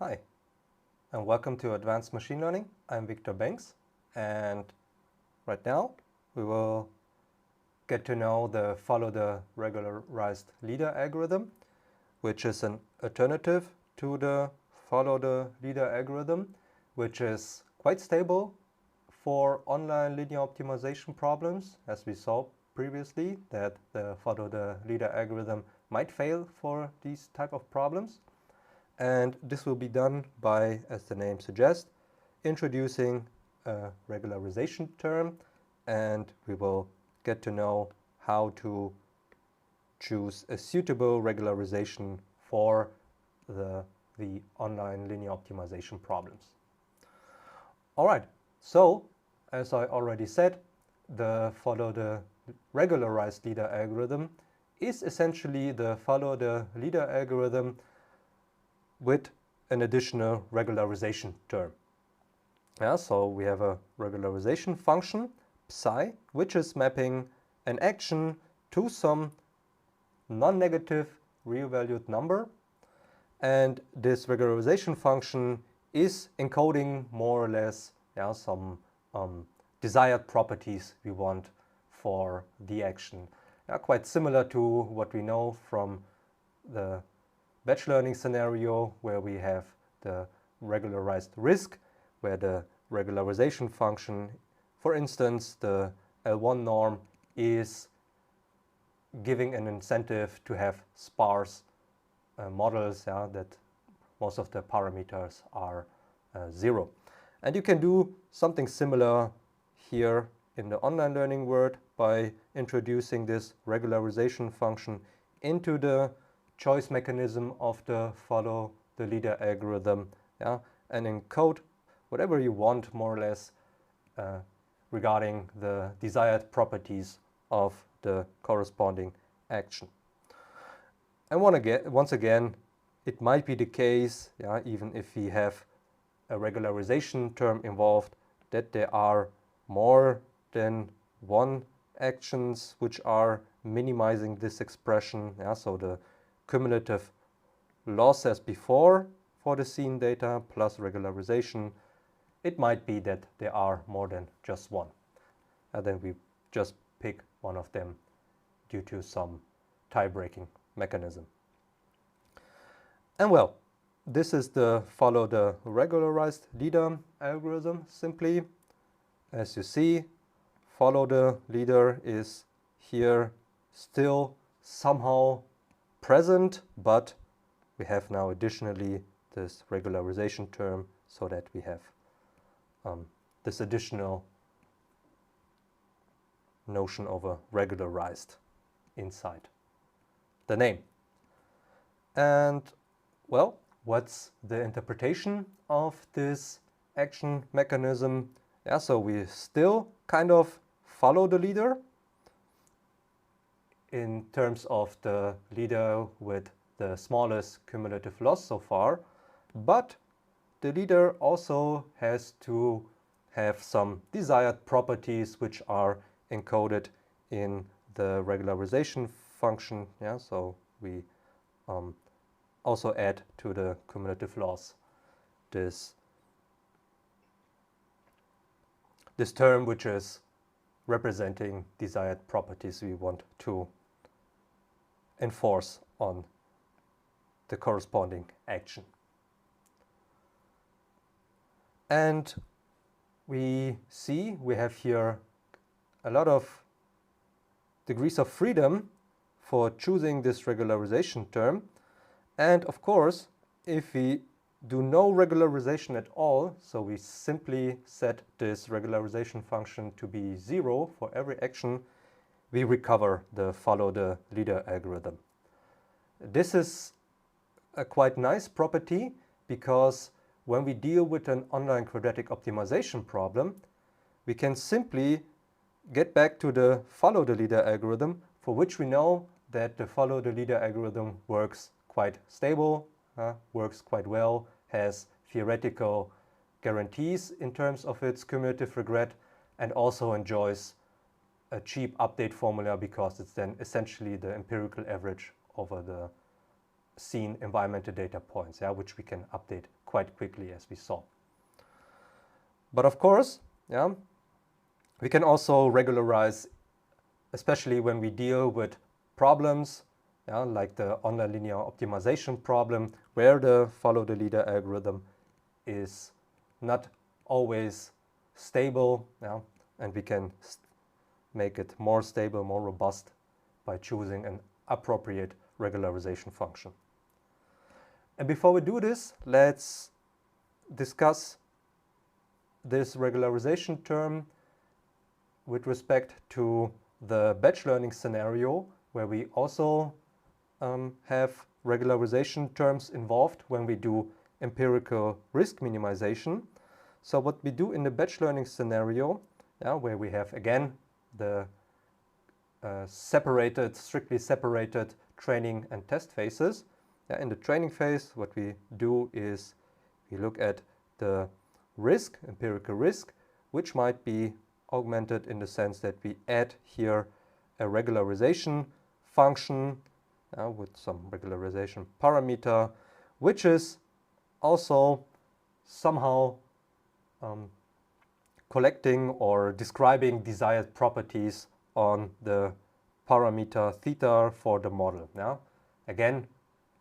Hi, and welcome to Advanced Machine Learning. I'm Victor Banks, and right now we will get to know the follow the regularized leader algorithm, which is an alternative to the follow the leader algorithm, which is quite stable for online linear optimization problems, as we saw previously that the follow the leader algorithm might fail for these type of problems. And this will be done by, as the name suggests, introducing a regularization term, and we will get to know how to choose a suitable regularization for the online linear optimization problems. All right, so as I already said, the follow the regularized leader algorithm is essentially the follow the leader algorithm with an additional regularization term. So we have a regularization function, psi, which is mapping an action to some non-negative real-valued number. And this regularization function is encoding more or less some desired properties we want for the action. Quite similar to what we know from the batch learning scenario, where we have the regularized risk, where the regularization function, for instance, the L1 norm, is giving an incentive to have sparse models, that most of the parameters are 0. And you can do something similar here in the online learning world by introducing this regularization function into the choice mechanism of the follow the leader algorithm, and encode whatever you want, more or less, regarding the desired properties of the corresponding action. And once again, it might be the case, even if we have a regularization term involved, that there are more than one actions which are minimizing this expression. So the cumulative loss as before for the scene data plus regularization, it might be that there are more than just one. And then we just pick one of them due to some tie-breaking mechanism. And well, this is the follow the regularized leader algorithm simply. As you see, follow the leader is here still somehow present, but we have now additionally this regularization term, so that we have this additional notion of a regularized inside the name. And well, what's the interpretation of this action mechanism? So we still kind of follow the leader in terms of the leader with the smallest cumulative loss so far, but the leader also has to have some desired properties which are encoded in the regularization function. So we also add to the cumulative loss this term which is representing desired properties we want to enforce on the corresponding action. And we see we have here a lot of degrees of freedom for choosing this regularization term. And of course, if we do no regularization at all, so we simply set this regularization function to be 0 for every action, we recover the follow the leader algorithm. This is a quite nice property, because when we deal with an online quadratic optimization problem, we can simply get back to the follow the leader algorithm, for which we know that the follow the leader algorithm works quite stable, works quite well, has theoretical guarantees in terms of its cumulative regret, and also enjoys a cheap update formula, because it's then essentially the empirical average over the seen environmental data points, yeah, which we can update quite quickly, as we saw. But of course, yeah, we can also regularize, especially when we deal with problems, yeah, like the online linear optimization problem, where the follow the leader algorithm is not always stable, yeah, and we can make it more stable, more robust by choosing an appropriate regularization function. And before we do this, let's discuss this regularization term with respect to the batch learning scenario, where we also have regularization terms involved when we do empirical risk minimization. So what we do in the batch learning scenario, where we have again the strictly separated training and test phases. In the training phase, what we do is we look at the risk, empirical risk, which might be augmented in the sense that we add here a regularization function with some regularization parameter, which is also somehow collecting or describing desired properties on the parameter theta for the model. Yeah? Again,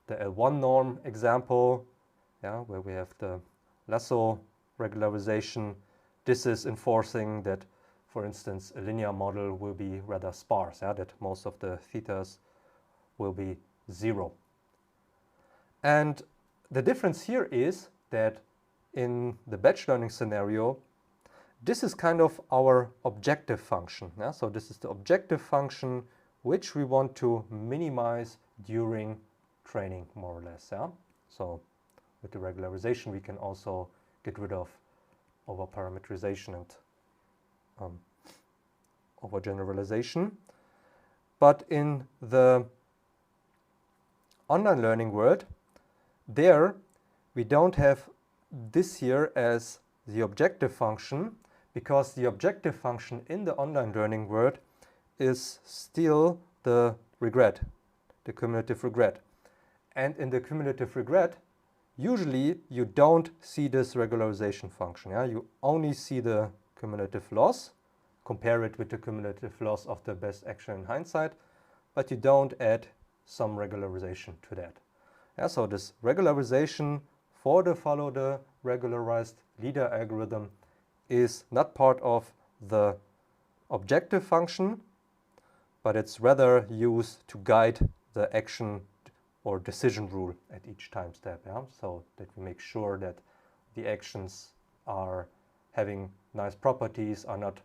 the L1 norm example, where we have the lasso regularization, this is enforcing that, for instance, a linear model will be rather sparse, that most of the thetas will be 0. And the difference here is that in the batch learning scenario, this is kind of our objective function. So this is the objective function which we want to minimize during training, more or less. So with the regularization, we can also get rid of overparameterization and overgeneralization. But in the online learning world, there we don't have this here as the objective function, because the objective function in the online learning world is still the regret, the cumulative regret. And in the cumulative regret, usually you don't see this regularization function. You only see the cumulative loss, compare it with the cumulative loss of the best action in hindsight, but you don't add some regularization to that. So this regularization for the follow the regularized leader algorithm is not part of the objective function, but it's rather used to guide the action or decision rule at each time step, so that we make sure that the actions are having nice properties, are not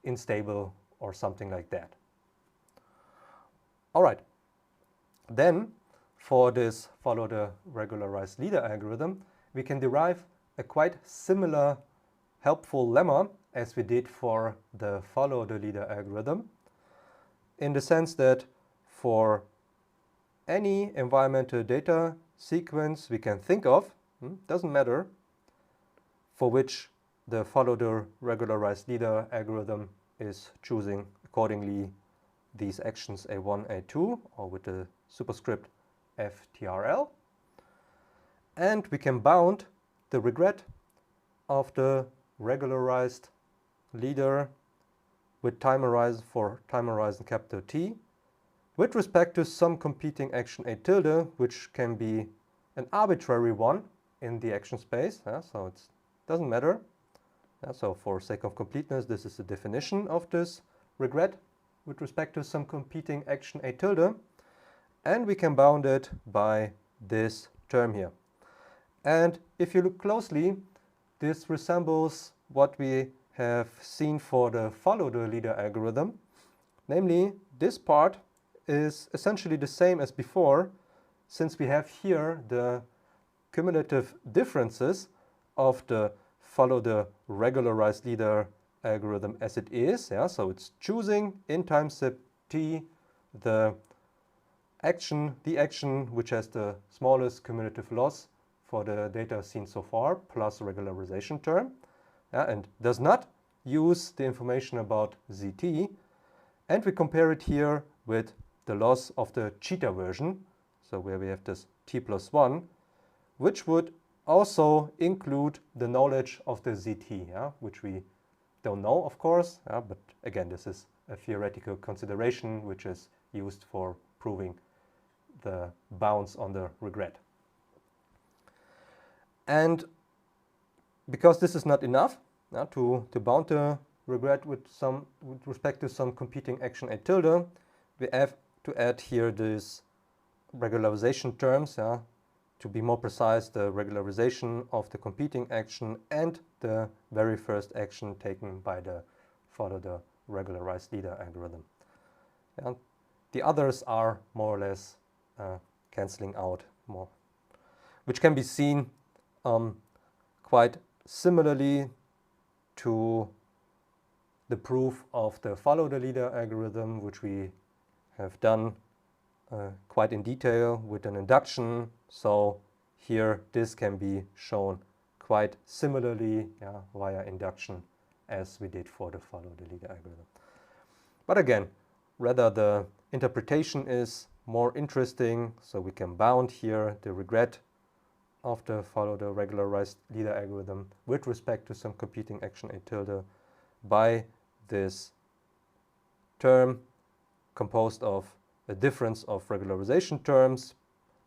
unstable or something like that. All right, then for this follow the regularized leader algorithm, we can derive a quite similar helpful lemma as we did for the follow the leader algorithm, in the sense that for any environmental data sequence we can think of, doesn't matter, for which the follow the regularized leader algorithm is choosing accordingly these actions A1, A2, or with the superscript FTLR, and we can bound the regret of the regularized leader with time horizon for time horizon capital T with respect to some competing action A tilde, which can be an arbitrary one in the action space, so it doesn't matter. So for sake of completeness, this is the definition of this regret with respect to some competing action A tilde, and we can bound it by this term here. And if you look closely, this resembles what we have seen for the follow the leader algorithm. Namely, this part is essentially the same as before, since we have here the cumulative differences of the follow the regularized leader algorithm as it is. So it's choosing in time step T the action which has the smallest cumulative loss for the data seen so far, plus regularization term, and does not use the information about ZT. And we compare it here with the loss of the cheetah version, so where we have this t+1, which would also include the knowledge of the ZT, yeah, which we don't know, of course, yeah, but again, this is a theoretical consideration which is used for proving the bounds on the regret. And because this is not enough to bound the regret with respect to some competing action A tilde, we have to add here these regularization terms, to be more precise, the regularization of the competing action and the very first action taken by the follow the regularized leader algorithm. The others are more or less cancelling out more, which can be seen quite similarly to the proof of the follow the leader algorithm, which we have done quite in detail with an induction. So here this can be shown quite similarly via induction as we did for the follow the leader algorithm. But again, rather the interpretation is more interesting, so we can bound here the regret of the follow the regularized leader algorithm with respect to some competing action A tilde by this term composed of a difference of regularization terms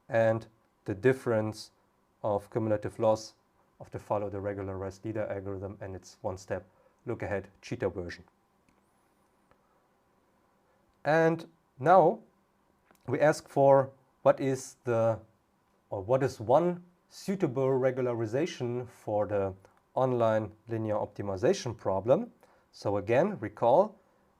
and the difference of cumulative loss of the follow the regularized leader algorithm and its one step look ahead cheetah version. And now we ask for what is one suitable regularization for the online linear optimization problem. So again, recall,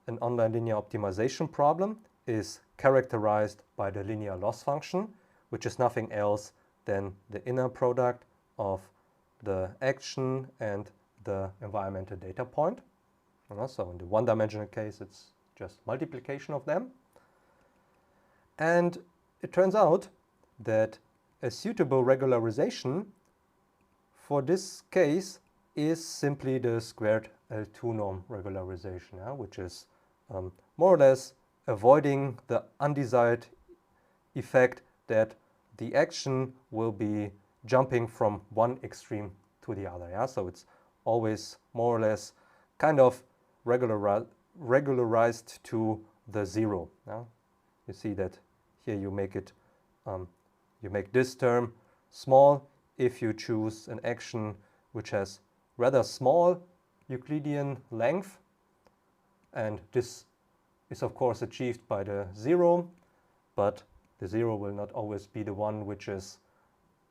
an online linear optimization problem is characterized by the linear loss function, which is nothing else than the inner product of the action and the environmental data point. So in the one-dimensional case, it's just multiplication of them. And it turns out that a suitable regularization for this case is simply the squared L2 norm regularization, which is more or less avoiding the undesired effect that the action will be jumping from one extreme to the other. So it's always more or less kind of regularized to the zero. You see that here you make it you make this term small if you choose an action which has rather small Euclidean length, and this is of course achieved by the zero, but the zero will not always be the one which is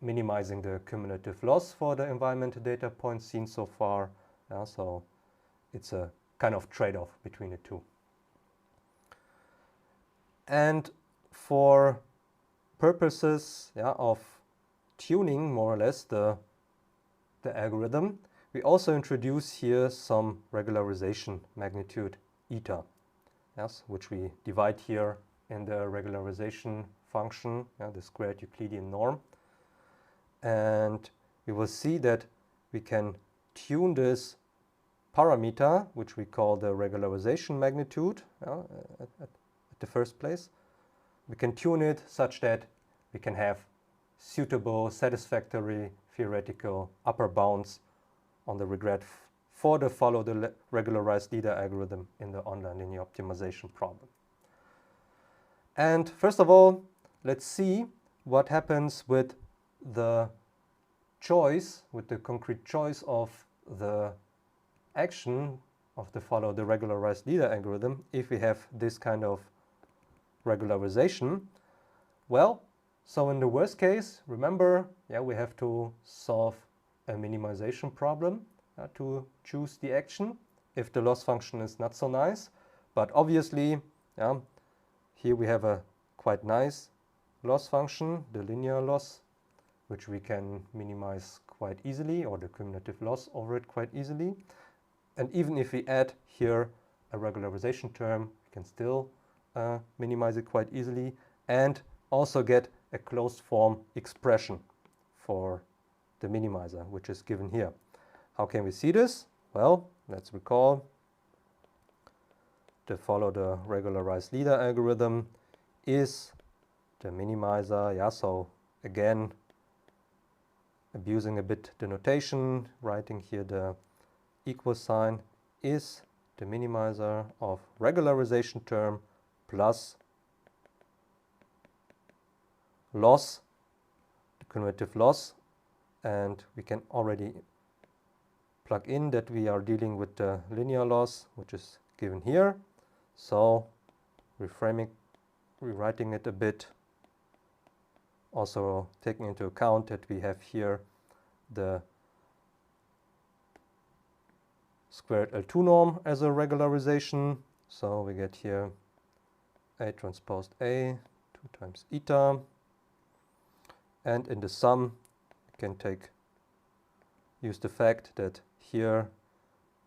minimizing the cumulative loss for the environmental data points seen so far. So it's a kind of trade-off between the two. And for purposes of tuning more or less the algorithm, we also introduce here some regularization magnitude eta, which we divide here in the regularization function, the squared Euclidean norm. And we will see that we can tune this parameter, which we call the regularization magnitude at the first place. We can tune it such that we can have suitable, satisfactory, theoretical upper bounds on the regret for the follow the regularized leader algorithm in the online linear optimization problem. And first of all, let's see what happens with the choice, with the concrete choice of the action of the follow the regularized leader algorithm if we have this kind of regularization. Well, so in the worst case, remember, we have to solve a minimization problem to choose the action if the loss function is not so nice. But obviously, here we have a quite nice loss function, the linear loss, which we can minimize quite easily, or the cumulative loss over it quite easily. And even if we add here a regularization term, we can still minimize it quite easily and also get a closed form expression for the minimizer, which is given here. How can we see this? Well, let's recall to follow the regularized leader algorithm is the minimizer. Yeah, so again, abusing a bit the notation, writing here the equal sign is the minimizer of regularization term plus loss, the cumulative loss, and we can already plug in that we are dealing with the linear loss, which is given here. So rewriting it a bit, also taking into account that we have here the squared L2 norm as a regularization. So we get here A transposed A 2 times eta, and in the sum we can use the fact that here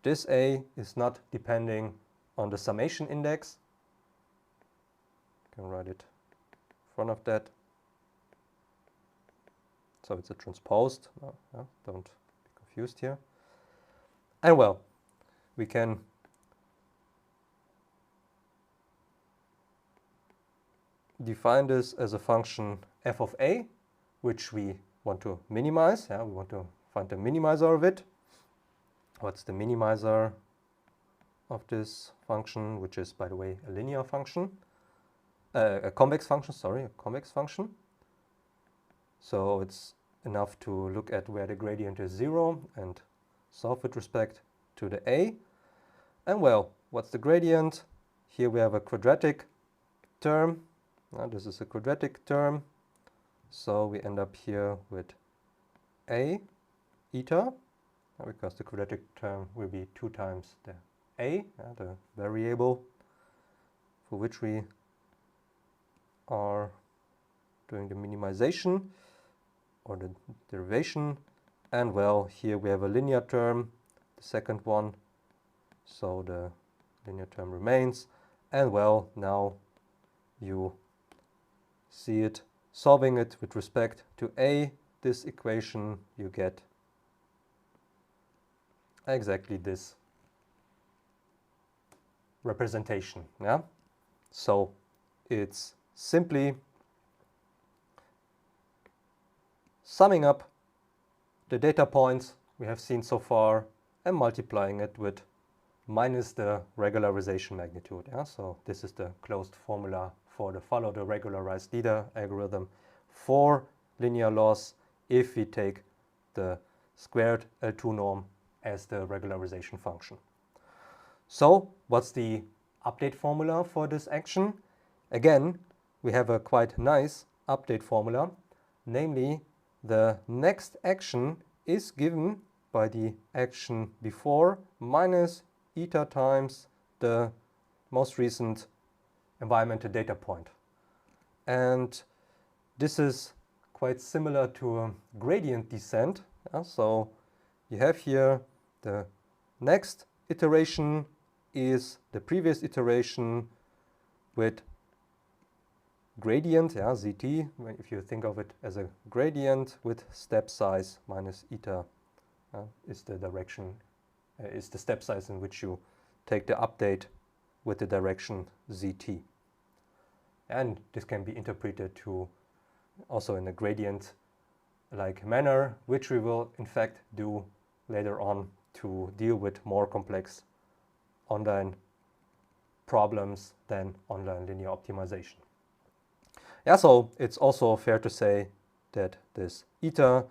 this A is not depending on the summation index. You can write it in front of that. So it's a transposed, don't be confused here. And well, we can define this as a function f of a, which we want to minimize. Yeah, we want to find the minimizer of it. What's the minimizer of this function, which is, by the way, a linear function? A convex function, sorry, a convex function. So it's enough to look at where the gradient is 0 and solve with respect to the A. And well, what's the gradient? Here we have a quadratic term. Now this is a quadratic term. So we end up here with A eta, because the quadratic term will be 2 times the A, the variable for which we are doing the minimization or the derivation. And well, here we have a linear term, the second one, so the linear term remains. And well, now you see it, solving it with respect to A, this equation, you get exactly this representation. Yeah, so it's simply summing up the data points we have seen so far and multiplying it with minus the regularization magnitude. Yeah? So this is the closed formula for the follow the regularized leader algorithm for linear loss if we take the squared L2 norm as the regularization function. So what's the update formula for this action? Again, we have a quite nice update formula, namely the next action is given by the action before minus eta times the most recent environmental data point. And this is quite similar to a gradient descent. So you have here the next iteration is the previous iteration with gradient, zt, if you think of it as a gradient with step size minus eta is the direction, is the step size in which you take the update with the direction zt. And this can be interpreted to also in a gradient-like manner, which we will in fact do later on to deal with more complex online problems than online linear optimization. Yeah, so it's also fair to say that this eta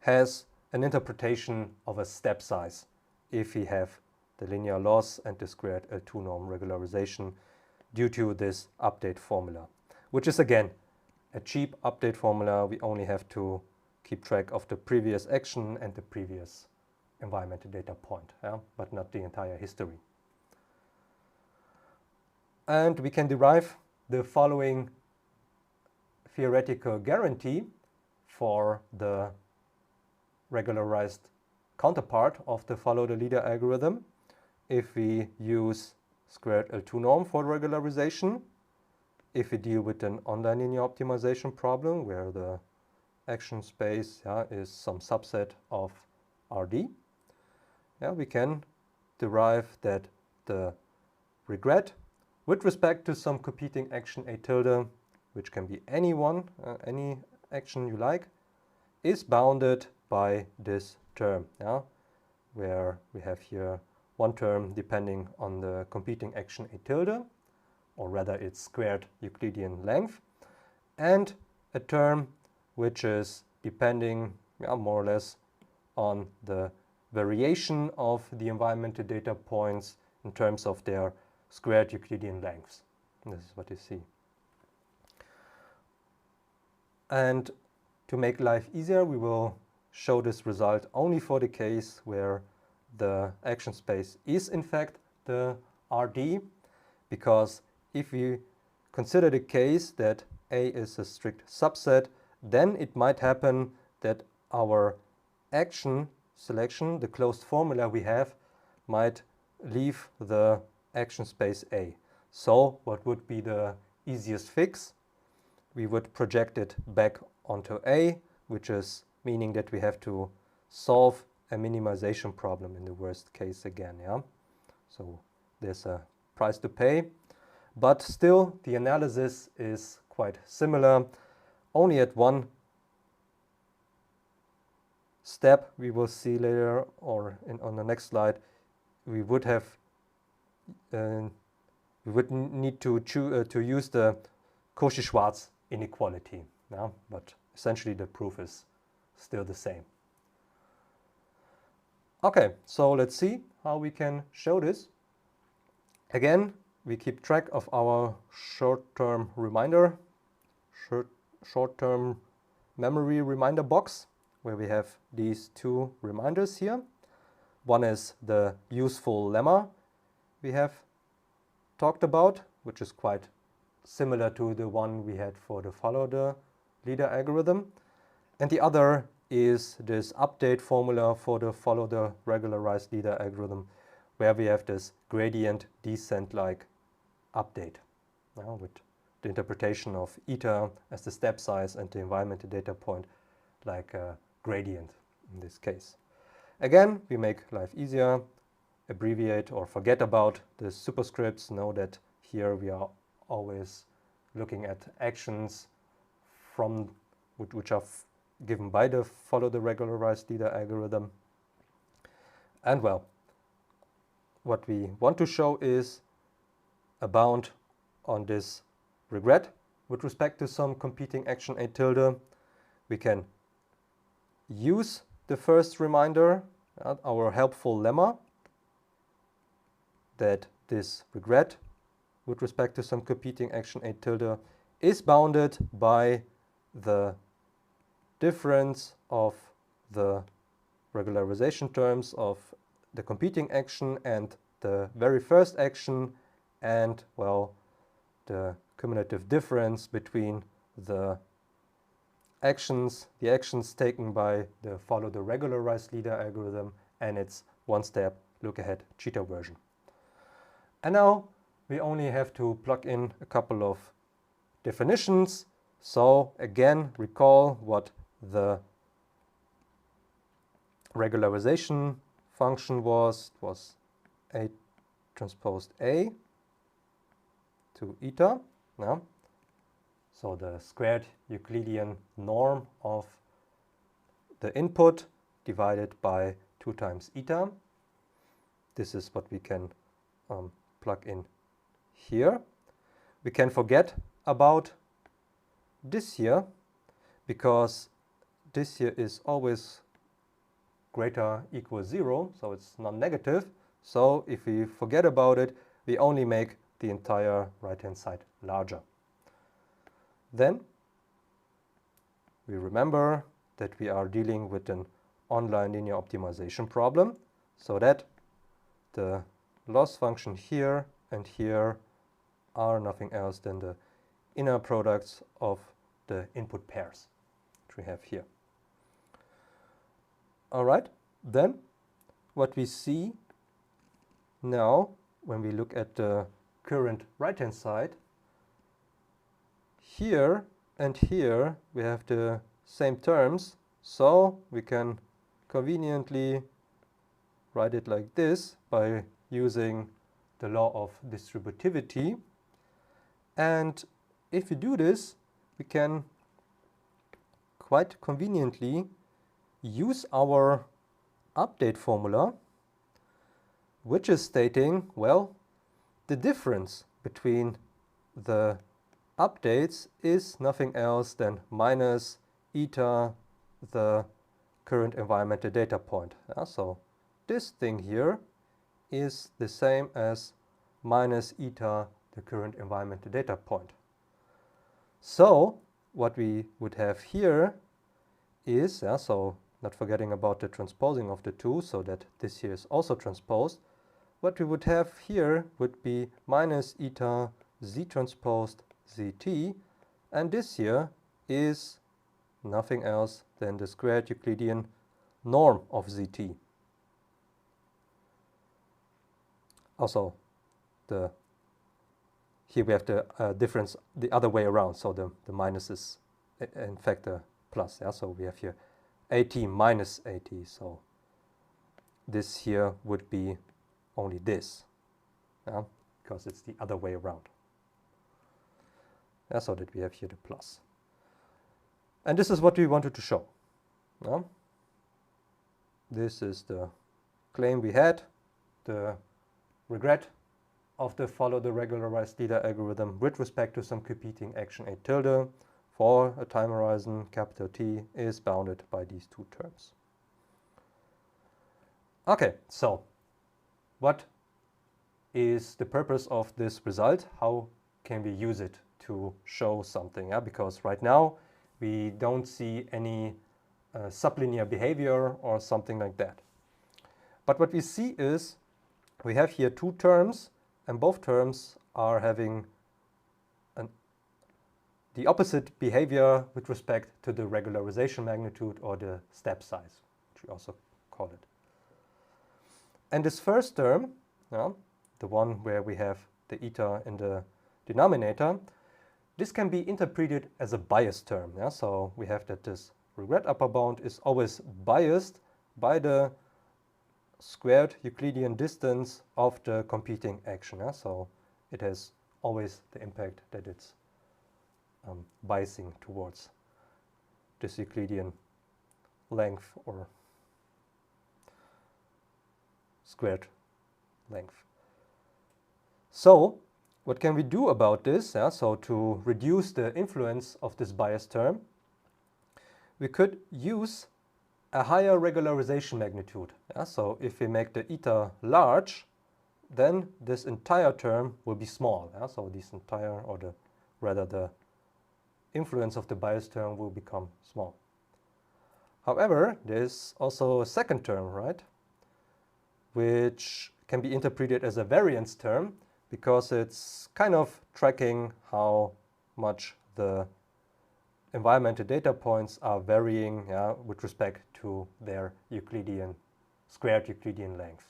has an interpretation of a step size if we have the linear loss and the squared L2 norm regularization due to this update formula, which is again a cheap update formula. We only have to keep track of the previous action and the previous environmental data point, but not the entire history. And we can derive the following theoretical guarantee for the regularized counterpart of the follow the leader algorithm. If we use squared L2 norm for regularization, if we deal with an online linear optimization problem where the action space is some subset of RD, we can derive that the regret with respect to some competing action A tilde, which can be any action you like, is bounded by this term, yeah? Where we have here one term depending on the competing action A tilde, or rather its squared Euclidean length, and a term which is depending more or less on the variation of the environmental data points in terms of their squared Euclidean lengths. And this is what you see. And to make life easier, we will show this result only for the case where the action space is in fact the RD, because if we consider the case that A is a strict subset, then it might happen that our action selection, the closed formula we have, might leave the action space A. So what would be the easiest fix? We would project it back onto A, which is meaning that we have to solve a minimization problem in the worst case again, yeah? So there's a price to pay, but still the analysis is quite similar. Only at one step we will see later, or on the next slide, we would have we would need to use the Cauchy-Schwarz inequality, yeah? But essentially the proof is still the same. Okay, so let's see how we can show this. Again, we keep track of our short-term reminder, short-term memory reminder box, where we have these two reminders here. One is the useful lemma we have talked about, which is quite similar to the one we had for the follow the leader algorithm. And the other is this update formula for the follow the regularized leader algorithm, where we have this gradient descent-like update, with the interpretation of eta as the step size and the environmental data point like a gradient in this case. Again, we make life easier, abbreviate or forget about the superscripts. Know that here we are always looking at actions from which are given by the follow the regularized leader algorithm. And well, what we want to show is a bound on this regret with respect to some competing action A tilde. We can use the first reminder, our helpful lemma, that this regret with respect to some competing action A tilde is bounded by the difference of the regularization terms of the competing action and the very first action, and well, the cumulative difference between the actions taken by the follow the regularized leader algorithm and its one-step look-ahead cheater version. And now we only have to plug in a couple of definitions. So again, recall what the regularization function was. It was A transposed A to eta. Yeah? So the squared Euclidean norm of the input divided by 2 times eta. This is what we can plug in here. We can forget about this here, because this here is always greater equals 0, so it's non-negative. So if we forget about it, we only make the entire right-hand side larger. Then we remember that we are dealing with an online linear optimization problem, so that the loss function here and here are nothing else than the inner products of the input pairs which we have here. Alright, then what we see now when we look at the current right-hand side, here and here we have the same terms, so we can conveniently write it like this by using the law of distributivity. And if we do this, we can quite conveniently use our update formula, which is stating, well, the difference between the updates is nothing else than minus eta, the current environmental data point. So this thing here is the same as minus eta, the current environmental data point. So what we would have here is, so not forgetting about the transposing of the two, so that this here is also transposed, what we would have here would be minus eta z transposed zt, and this here is nothing else than the squared Euclidean norm of zt. Also, here we have the difference the other way around, so the minus is in fact a plus. So we have here at minus at, so this here would be only this, because it's the other way around. So that we have here the plus. And this is what we wanted to show. This is the claim we had, the regret of the follow the regularized leader algorithm with respect to some competing action A tilde for a time horizon capital T is bounded by these two terms. Okay, so what is the purpose of this result? How can we use it to show something? Because right now we don't see any sublinear behavior or something like that. But what we see is we have here two terms, and both terms are having the opposite behavior with respect to the regularization magnitude or the step size, which we also call it. And this first term, the one where we have the eta in the denominator, this can be interpreted as a biased term. So we have that this regret upper bound is always biased by the squared Euclidean distance of the competing action. So it has always the impact that it's biasing towards this Euclidean length or squared length. So what can we do about this? So to reduce the influence of this bias term, we could use a higher regularization magnitude. So if we make the eta large, then this entire term will be small. So this entire, or the influence of the bias term will become small. However, there's also a second term, right, which can be interpreted as a variance term, because it's kind of tracking how much the environmental data points are varying with respect to their squared Euclidean length.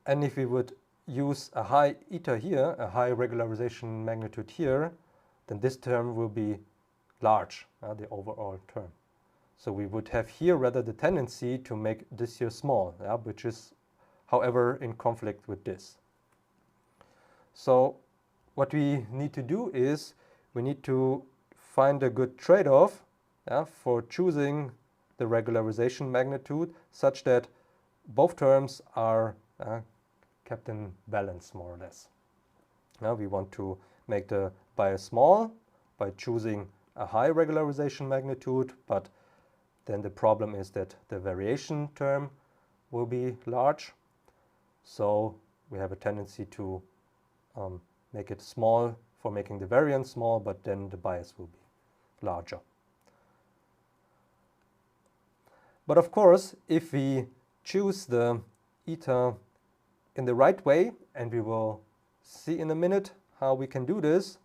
And if we would use a high eta here, a high regularization magnitude here, then this term will be large, the overall term. So we would have here rather the tendency to make this here small, which is, however, in conflict with this. So what we need to do is we need to find a good trade-off for choosing the regularization magnitude such that both terms are kept in balance, more or less. Now we want to make the bias small by choosing a high regularization magnitude, but then the problem is that the variation term will be large. So we have a tendency to make it small for making the variance small, but then the bias will be larger. But of course, if we choose the eta in the right way, and we will see in a minute how we can do this,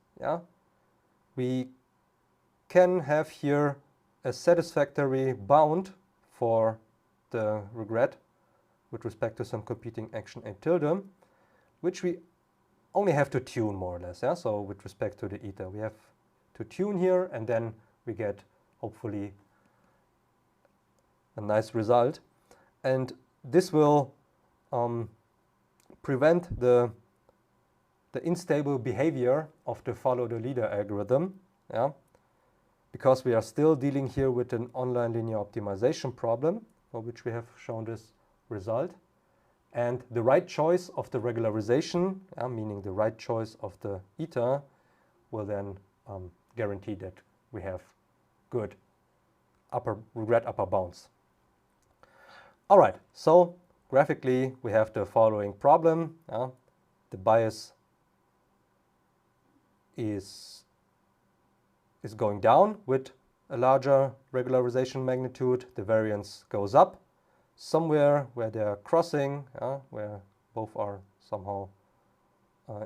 we can have here a satisfactory bound for the regret with respect to some competing action A tilde, which we only have to tune more or less. So with respect to the eta, we have to tune here, and then we get hopefully a nice result. And this will prevent the the unstable behavior of the follow the leader algorithm, yeah, because we are still dealing here with an online linear optimization problem for which we have shown this result. And the right choice of the regularization, meaning the right choice of the eta, will then guarantee that we have good regret upper bounds. All right, so graphically we have the following problem. The bias is going down with a larger regularization magnitude. The variance goes up somewhere where they are crossing, where both are somehow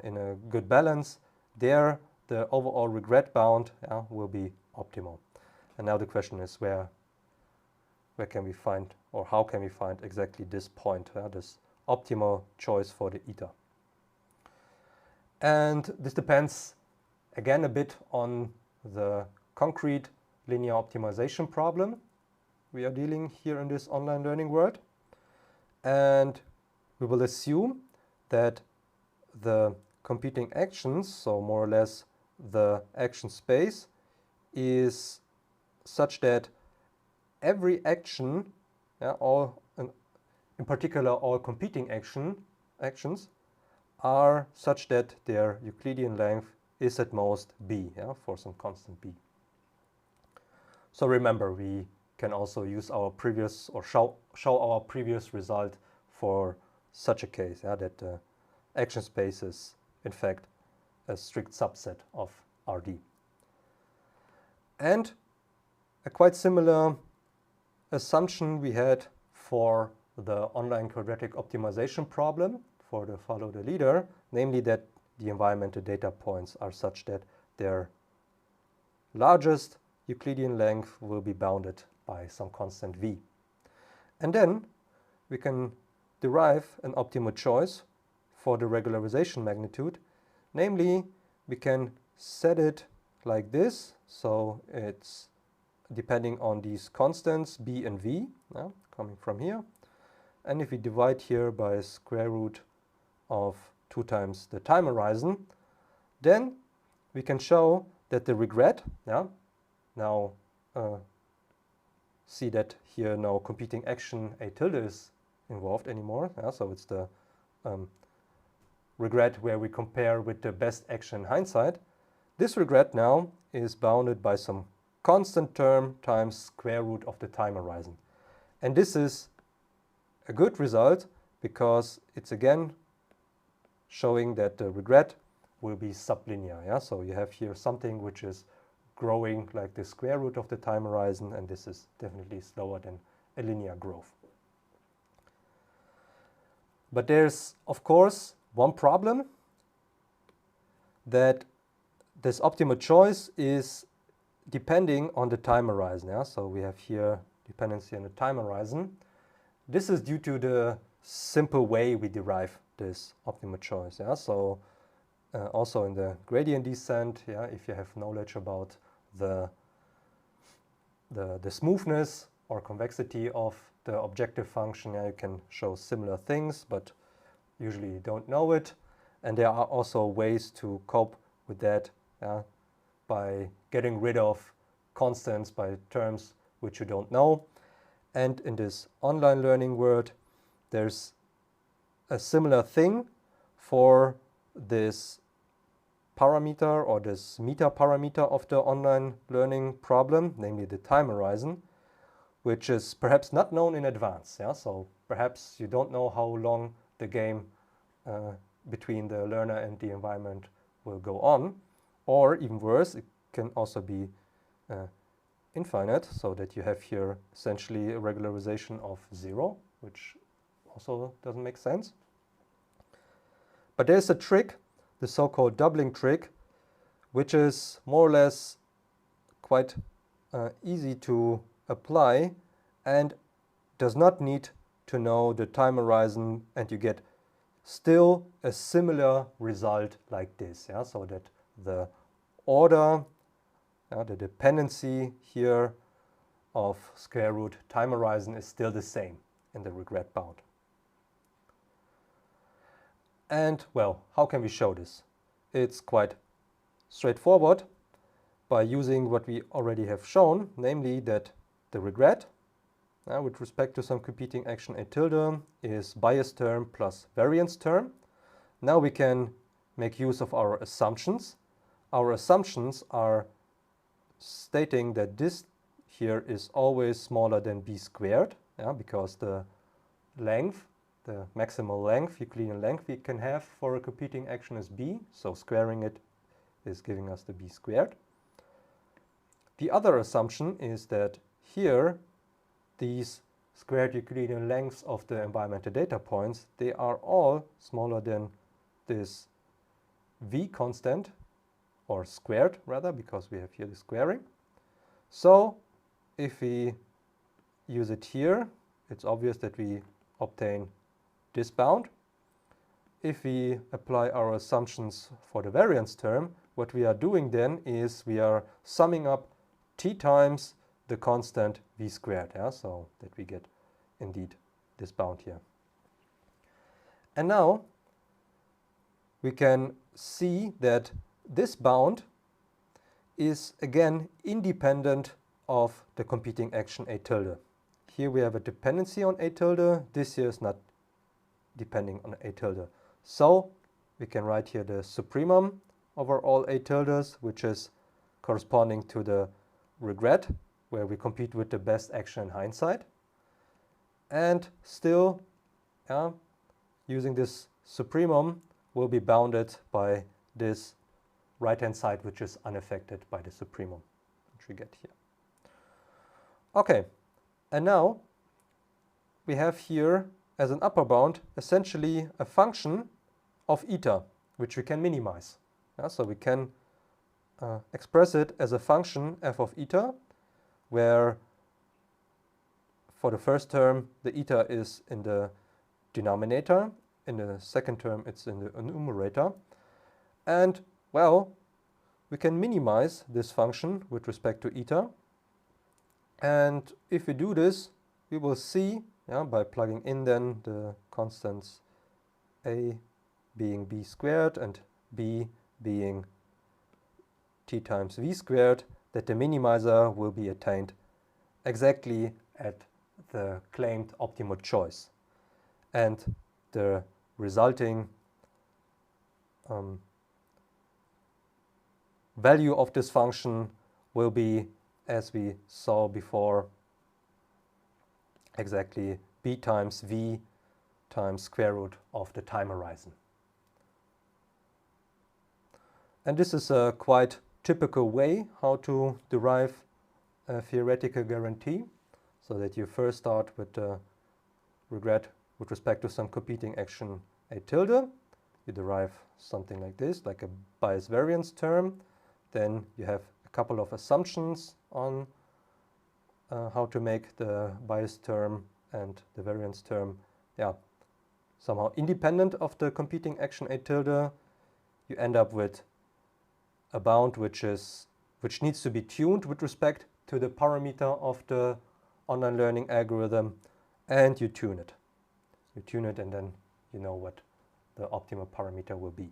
in a good balance. There the overall regret bound will be optimal. And now the question is where can we find, or how can we find exactly this point, this optimal choice for the eta. And this depends again a bit on the concrete linear optimization problem we are dealing here in this online learning world. And we will assume that the competing actions, so more or less the action space, is such that every action, in particular all competing actions, are such that their Euclidean length is at most b, for some constant b. So remember, we can also use our previous, or show our previous result for such a case, that the action space is in fact a strict subset of Rd. And a quite similar assumption we had for the online quadratic optimization problem for the follow the leader, namely that the environmental data points are such that their largest Euclidean length will be bounded by some constant v. And then we can derive an optimal choice for the regularization magnitude. Namely, we can set it like this, so it's depending on these constants b and v, coming from here. And if we divide here by square root of 2 times the time horizon, then we can show that the regret, now see that here no competing action a tilde is involved anymore, so it's the regret where we compare with the best action in hindsight. This regret now is bounded by some constant term times square root of the time horizon. And this is a good result because it's again showing that the regret will be sublinear. So you have here something which is growing like the square root of the time horizon, and this is definitely slower than a linear growth. But there's of course one problem, that this optimal choice is depending on the time horizon. So we have here dependency on the time horizon. This is due to the simple way we derive this optimal choice. So also in the gradient descent, if you have knowledge about the smoothness or convexity of the objective function, you can show similar things, but usually you don't know it. And there are also ways to cope with that by getting rid of constants, by terms which you don't know. And in this online learning world, there's a similar thing for this parameter or this meta parameter of the online learning problem, namely the time horizon, which is perhaps not known in advance. So perhaps you don't know how long the game between the learner and the environment will go on, or even worse, it can also be infinite, so that you have here essentially a regularization of 0, which also doesn't make sense. But there's a trick, the so-called doubling trick, which is more or less quite easy to apply and does not need to know the time horizon, and you get still a similar result like this. So that the order, the dependency here of square root time horizon is still the same in the regret bound. And well, how can we show this? it's quite straightforward by using what we already have shown, namely that the regret with respect to some competing action A tilde is bias term plus variance term. Now we can make use of our assumptions. Our assumptions are stating that this here is always smaller than b squared, because the length, the maximal length, Euclidean length we can have for a competing action is b, so squaring it is giving us the b squared. The other assumption is that here these squared Euclidean lengths of the environmental data points, they are all smaller than this v constant, or squared rather, because we have here the squaring. So if we use it here, it's obvious that we obtain this bound. If we apply our assumptions for the variance term, what we are doing then is we are summing up t times the constant v squared, so that we get indeed this bound here. And now we can see that this bound is again independent of the competing action A tilde. Here we have a dependency on A tilde, this here is not depending on A tilde. So we can write here the supremum over all A tildes, which is corresponding to the regret, where we compete with the best action in hindsight. And still, using this supremum will be bounded by this right-hand side, which is unaffected by the supremum, which we get here. Okay, and now we have here as an upper bound essentially a function of eta, which we can minimize. So we can express it as a function f of eta, where for the first term the eta is in the denominator, in the second term it's in the numerator, and well, we can minimize this function with respect to eta, and if we do this we will see, by plugging in then the constants a being b squared and b being t times v squared, that the minimizer will be attained exactly at the claimed optimal choice. And the resulting value of this function will be, as we saw before, exactly b times v times square root of the time horizon. And this is a quite typical way how to derive a theoretical guarantee, so that you first start with the regret with respect to some competing action A tilde. You derive something like this, like a bias variance term. Then you have a couple of assumptions on how to make the bias term and the variance term somehow independent of the competing action A tilde. You end up with a bound which needs to be tuned with respect to the parameter of the online learning algorithm, and you tune it. You tune it and then you know what the optimal parameter will be.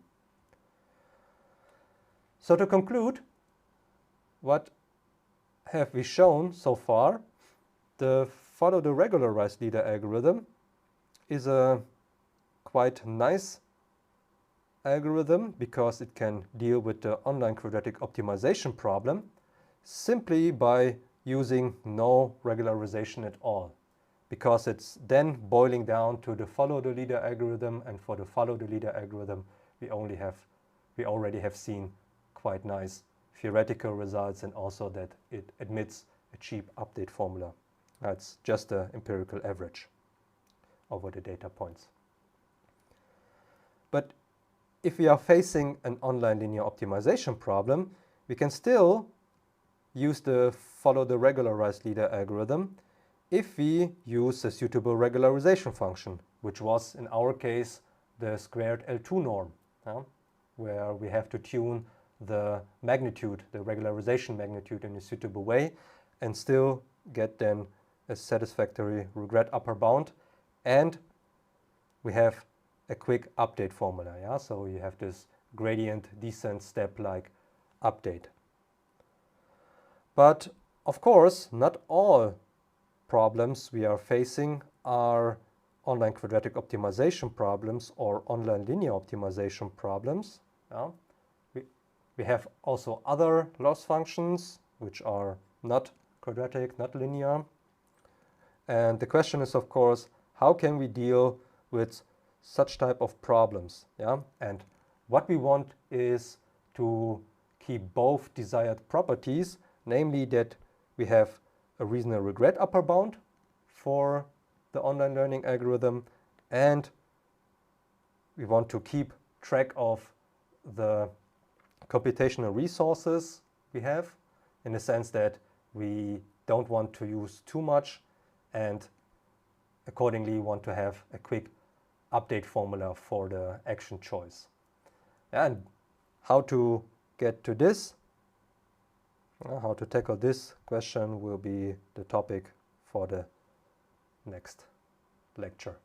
So to conclude, what have we shown so far? The follow the regularized leader algorithm is a quite nice algorithm because it can deal with the online quadratic optimization problem simply by using no regularization at all, because it's then boiling down to the follow the leader algorithm, and for the follow the leader algorithm we already have seen quite nice theoretical results, and also that it admits a cheap update formula. That's just the empirical average over the data points. But if we are facing an online linear optimization problem, we can still use the follow the regularized leader algorithm if we use a suitable regularization function, which was in our case the squared L2 norm, where we have to tune the magnitude, the regularization magnitude, in a suitable way and still get then a satisfactory regret upper bound, and we have a quick update formula. So you have this gradient descent step like update. But of course, not all problems we are facing are online quadratic optimization problems or online linear optimization problems. Yeah? We have also other loss functions which are not quadratic, not linear. And the question is, of course, how can we deal with such type of problems? Yeah? And what we want is to keep both desired properties, namely that we have a reasonable regret upper bound for the online learning algorithm, and we want to keep track of the computational resources we have, in the sense that we don't want to use too much and accordingly want to have a quick update formula for the action choice. And how to get to this, how to tackle this question will be the topic for the next lecture.